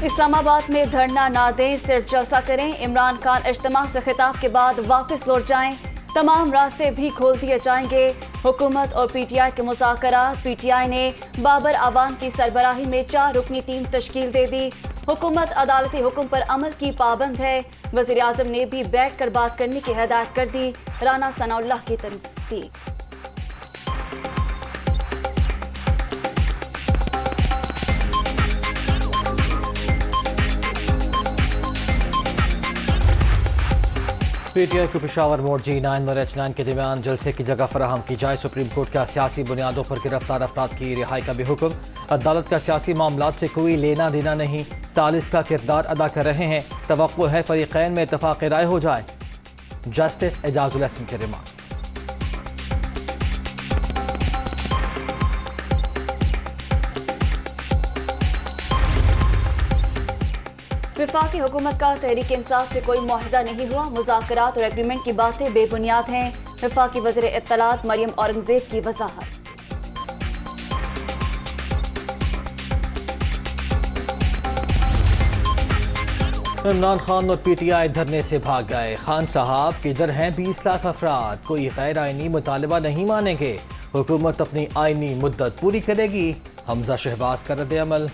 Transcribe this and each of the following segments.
इस्लामाबाद में धरना ना दें, सिर्फ जलसा करें। इमरान खान इज्तिमा से खिताब के बाद वापस लौट जाएं। तमाम रास्ते भी खोल दिए जाएंगे। हुकूमत और पीटीआई के मुज़ाकरात। पीटीआई ने बाबर आवान की सरबराही में 4 रुकनी टीम तश्कील दे दी। हुकूमत अदालती हुक्म पर अमल की पाबंद है। वज़ीर आज़म ने भी बैठ कर बात करने की हिदायत कर दी। राना सनाउल्लाह की तस्दीक। पीटीआई को पेशावर मोड G9 और H9 के दरमियान जलसे की जगह फराहम की जाए। सुप्रीम कोर्ट का सियासी बुनियादों पर गिरफ्तार अफराद की रिहाई का भी हुक्म। अदालत का सियासी मामलात से कोई लेना देना नहीं, सालिस का किरदार अदा कर रहे हैं। तवक्को है फरीकैन में इत्तफाक राय हो जाए। जस्टिस एजाजुल हसन के रिमार्क्स। वफाकी हुकूमत का तहरीक इंसाफ से कोई मुआहदा नहीं हुआ। मुज़ाकरात और एग्रीमेंट की बातें बेबुनियाद हैं। वफाकी वज़ीर इत्तलात मरियम औरंगज़ेब की वज़ाहत। इमरान खान और पीटीआई धरने से भाग गए। खान साहब किधर हैं 20 लाख अफराद? कोई गैर आइनी मुतालबा नहीं मानेंगे। हुकूमत अपनी आइनी मुद्दत पूरी करेगी। हमजा शहबाज का रद्द अमल।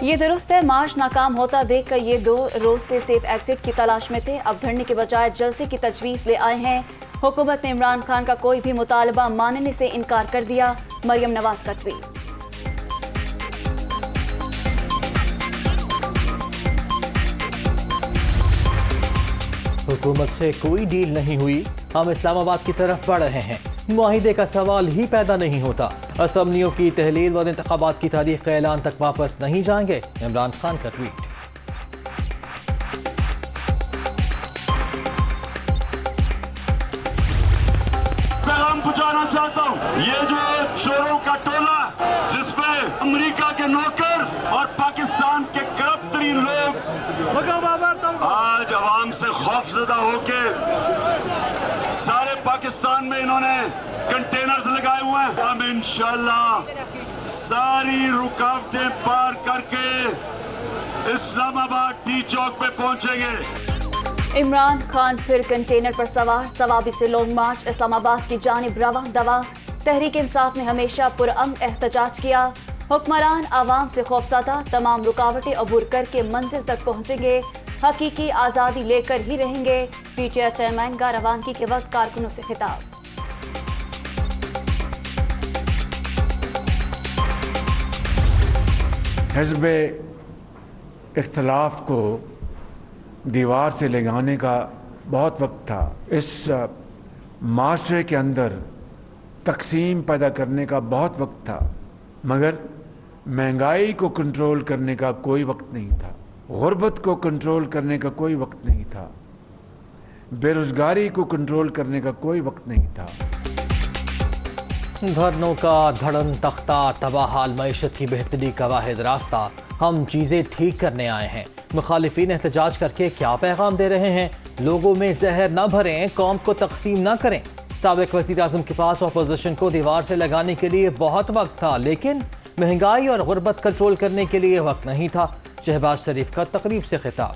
ये दुरुस्त है, मार्च नाकाम होता देखकर ये 2 रोज से सेफ एग्जिट की तलाश में थे। अब धरने के बजाय जलसे की तजवीज़ ले आए हैं। हुकूमत ने इमरान खान का कोई भी मुतालबा मानने से इनकार कर दिया। मरियम नवाज का ट्वीट। हुकूमत से कोई डील नहीं हुई, हम इस्लामाबाद की तरफ बढ़ रहे हैं। मुआहिदे का सवाल ही पैदा नहीं होता। असम्बलियों की तहलील और इंतखाबात की तारीख का ऐलान तक वापस नहीं जाएंगे। इमरान खान का ट्वीट। पैगाम पहुंचाना चाहता हूँ, ये जो चोरों का टोला जिसमें अमेरिका के नौकर और पाकिस्तान के करप्ट तरीन लोग आज अवाम से खौफजदा होके सारे पाकिस्तान में इन्होंने कंटेनर्स लगाए हुए हैं। हम इंशाल्लाह सारी रुकावटें पार करके इस्लामाबाद टी चौक पे पहुंचेंगे। इमरान खान फिर कंटेनर पर सवार। सवाबी से लॉन्ग मार्च इस्लामाबाद की जानिब रवा दवा। तहरीक इंसाफ ने हमेशा पुरअमन एहतजाज किया। हुक्मरान आवाम से खौफज़दा, तमाम रुकावटें अबूर करके मंजिल तक पहुंचेंगे। हकीकी आज़ादी लेकर ही रहेंगे। पीटीआई चेयरमैन का रवानगी के वक्त कारकुनों से खिताब। हिज़्ब इख्तिलाफ को दीवार से लगाने का बहुत वक्त था। इस माशरे के अंदर तकसीम पैदा करने का बहुत वक्त था, मगर महंगाई को कंट्रोल करने का कोई वक्त नहीं था। गुर्बत को कंट्रोल करने का कोई वक्त नहीं था। बेरोजगारी को कंट्रोल करने का कोई वक्त नहीं था। धरनों का धड़न तख्ता, तबाह हाल मईशत की बेहतरी का वाहिद रास्ता। हम चीज़ें ठीक करने आए हैं। मुखालिफिन एहतजाज करके क्या पैगाम दे रहे हैं? लोगों में जहर न भरें, कौम को तकसीम न करें। साबिक वज़ीर आज़म के पास अपोजिशन को दीवार से लगाने के लिए बहुत वक्त था, लेकिन महंगाई और गुर्बत कंट्रोल करने के लिए वक्त नहीं था। शहबाज शरीफ का तकरीब से खिताब।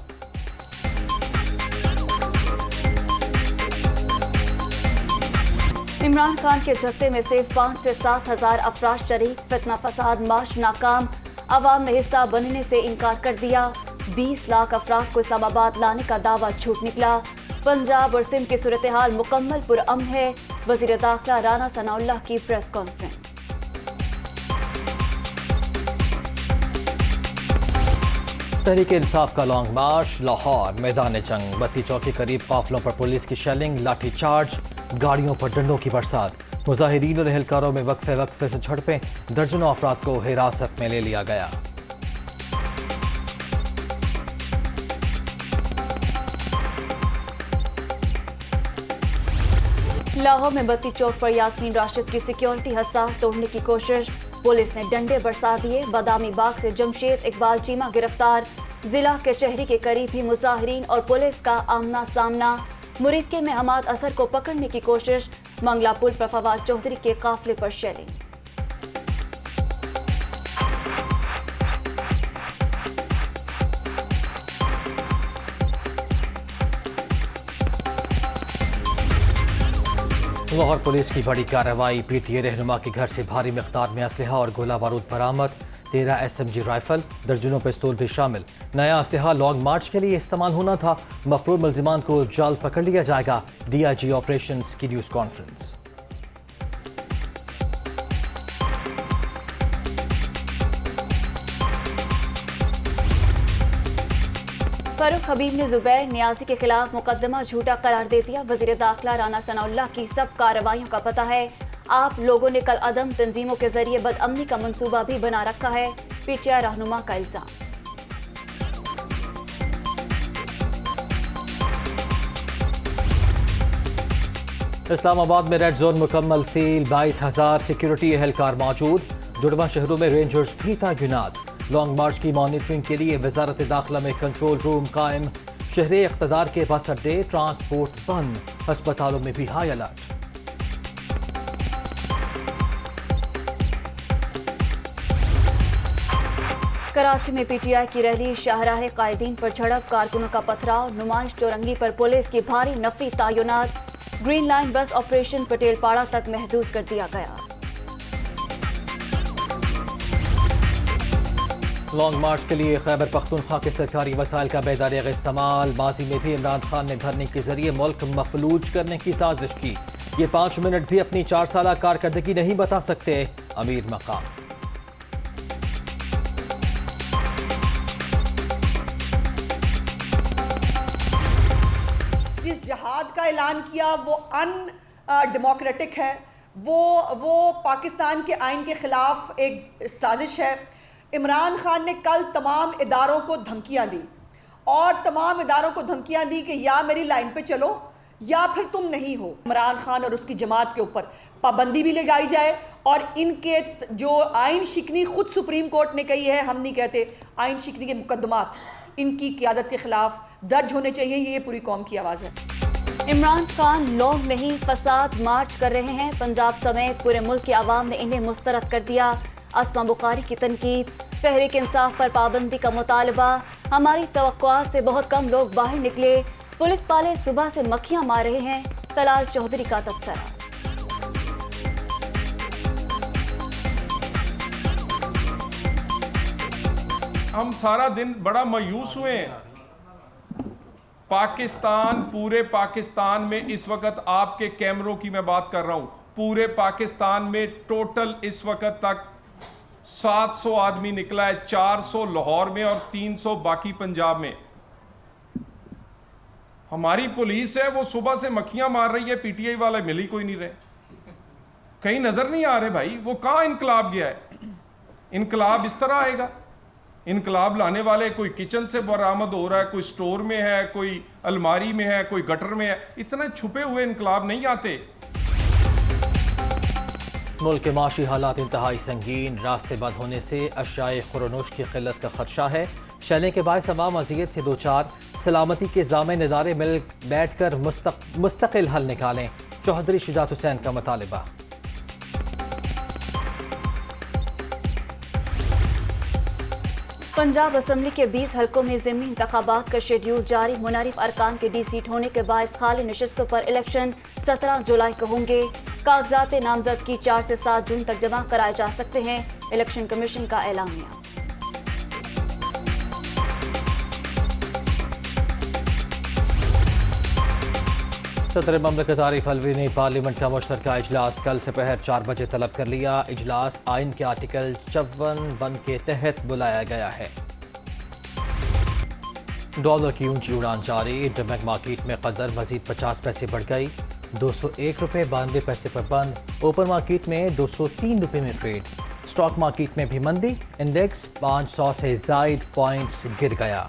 इमरान खान के जत्थे में से 5 से 7 हजार अफराज शरीक। फितना फसाद मार्च नाकाम। अवाम ने हिस्सा बनने से इनकार कर दिया। 20 लाख अफराद को इस्लामाबाद लाने का दावा झूठ निकला। पंजाब और सिंध की सूरत हाल मुकम्मल पुरअमन है। वज़ीर दाखिला राना सनाउल्लाह की प्रेस कॉन्फ्रेंस। तहरीक इंसाफ का लॉन्ग मार्च। लाहौर मैदान जंग। बत्ती चौक के करीब काफिलों पर पुलिस की शेलिंग, लाठी चार्ज, गाड़ियों पर डंडों की बरसात। मुजाहिरीन और एहलकारों में वक्फे वक्फे से झड़पें। दर्जनों अफराद को हिरासत में ले लिया गया। लाहौर में बत्ती चौक पर यास्मीन राशिद की सिक्योरिटी हसार तोड़ने की कोशिश। पुलिस ने डंडे बरसा दिए। बादामी बाग से जमशेद इकबाल चीमा गिरफ्तार। जिला कचहरी के करीब ही मुजाहिरीन और पुलिस का आमना सामना। मुरीदके में हमाद असर को पकड़ने की कोशिश। मंगला पुल पर फवाद चौधरी के काफिले पर शेलिंग। लाहौर पुलिस की बड़ी कार्रवाई, पीटीए रहनुमा के घर से भारी मिकदार में असलहा और गोला बारूद बरामद, 13 SMG राइफल, दर्जनों पिस्तौल भी शामिल। नया असलहा लॉन्ग मार्च के लिए इस्तेमाल होना था। मफरूर मुल्जिमान को जल्द पकड़ लिया जाएगा। DIG ऑपरेशंस की न्यूज़ कॉन्फ्रेंस। फारूक हबीब ने जुबैर नियाजी के खिलाफ मुकदमा झूठा करार दे दिया। वजीर दाखिला राना सनाउल्लाह की सब कार्रवाइयों का पता है। आप लोगों ने कल अदम तंजीमों के जरिए बदअमनी का मंसूबा भी बना रखा है, PTI रहनुमा का इल्जाम। इस्लामाबाद में रेड जोन मुकम्मल सील, 22,000 सिक्योरिटी एहलकार मौजूद। जुड़वा शहरों में रेंजर्स भी तैनात। लॉन्ग मार्च की मॉनिटरिंग के लिए वजारत दाखिला में कंट्रोल रूम कायम। शहरी इक़्तिदार के बस अड्डे, ट्रांसपोर्ट बंद। अस्पतालों में भी हाई अलर्ट। कराची में PTI की रैली, शाहराह कायदीन पर झड़प, कारकुनों का पथराव, नुमाइश चौरंगी पर पुलिस की भारी नफरी तैनात। ग्रीन लाइन बस ऑपरेशन पटेल पाड़ा तक महदूद कर दिया गया। लॉन्ग मार्च के लिए खैबर पख्तूनख्वा के सरकारी वसाइल का बेदारी इस्तेमाल। माजी में भी इमरान खान ने धरने के जरिए मुल्क मफलूज करने की साजिश की। ये 5 मिनट भी अपनी 4 साल कारकर्दगी नहीं बता सकते, अमीर मकाम। जिस जहाद का ऐलान किया वो अनडेमोक्रेटिक है, वो पाकिस्तान के आइन के खिलाफ एक साजिश है। इमरान खान ने कल तमाम इदारों को धमकियां दी और तमाम इदारों को धमकियां दी कि या मेरी लाइन पे चलो या फिर तुम नहीं हो। इमरान खान और उसकी जमात के ऊपर पाबंदी भी लगाई जाए और इनके जो आइन शिकनी खुद सुप्रीम कोर्ट ने कही है, हम नहीं कहते, आइन शिकनी के मुकदमात इनकी क़यादत के खिलाफ दर्ज होने चाहिए। ये पूरी कौम की आवाज़ है। इमरान खान लॉन्ग नहीं फसाद मार्च कर रहे हैं। पंजाब समेत पूरे मुल्क की आवाम ने इन्हें मुस्तरद कर दिया। अस्मा बुखारी की तनकीद, तहरीक इंसाफ पर पाबंदी का मुतालबा। हमारी तवक्कुआत से बहुत कम लोग बाहर निकले। पुलिस वाले सुबह से मक्खियां मार रहे हैं। तलाल चौधरी का तबसरा। हम सारा दिन बड़ा मायूस हुए हैं। पाकिस्तान, पूरे पाकिस्तान में इस वक्त आपके कैमरों की मैं बात कर रहा हूं, पूरे पाकिस्तान में टोटल इस वक्त तक 700 आदमी निकला है, 400 लाहौर में और 300 बाकी पंजाब में। हमारी पुलिस है वो सुबह से मक्खियां मार रही है, PTI वाले मिल ही कोई नहीं रहे, कहीं नजर नहीं आ रहे भाई। वो कहां इनकलाब गया है? इनकलाब इस तरह आएगा। इनकलाब लाने वाले कोई किचन से बरामद हो रहा है, कोई स्टोर में है, कोई अलमारी में है, कोई गटर में है। इतने छुपे हुए इनकलाब नहीं आते। मुल्क के माशी हालात इंतहाई संगीन। रास्ते बंद होने से अशियाए खुरनोश की किल्लत का खदशा है। शैले के बायस अवाम अज़ियत से दो चार। सलामती के ज़ामिन इदारे मिल बैठ कर मुस्तकिल हल निकालें, चौधरी शुजात हुसैन का मुतालिबा। पंजाब असम्बली के 20 हलकों में ज़िमनी इंतखाबात का शेड्यूल जारी। मुनारिफ अरकान के D सीट होने के बायस खाली नशिस्तों पर इलेक्शन 17 जुलाई को होंगे। कागजात नामजदगी 4 से 7 जून तक जमा कराए जा सकते हैं, इलेक्शन कमीशन का एलानिया। सदर ममलिकत आरिफ अलवी ने पार्लियामेंट का मुश्तरका इजलास कल दोपहर 4 बजे तलब कर लिया। इजलास आइन के आर्टिकल 54(1) के तहत बुलाया गया है। डॉलर की ऊंची उड़ान जारी। इंटरबैंक मार्केट में कदर मजीद 50 पैसे बढ़ गई, 201 रुपये 92 पैसे पर बंद। ओपन मार्केट में 203 रुपये में ट्रेड। स्टॉक मार्केट में भी मंदी, इंडेक्स 500 से जायद पॉइंट्स गिर गया।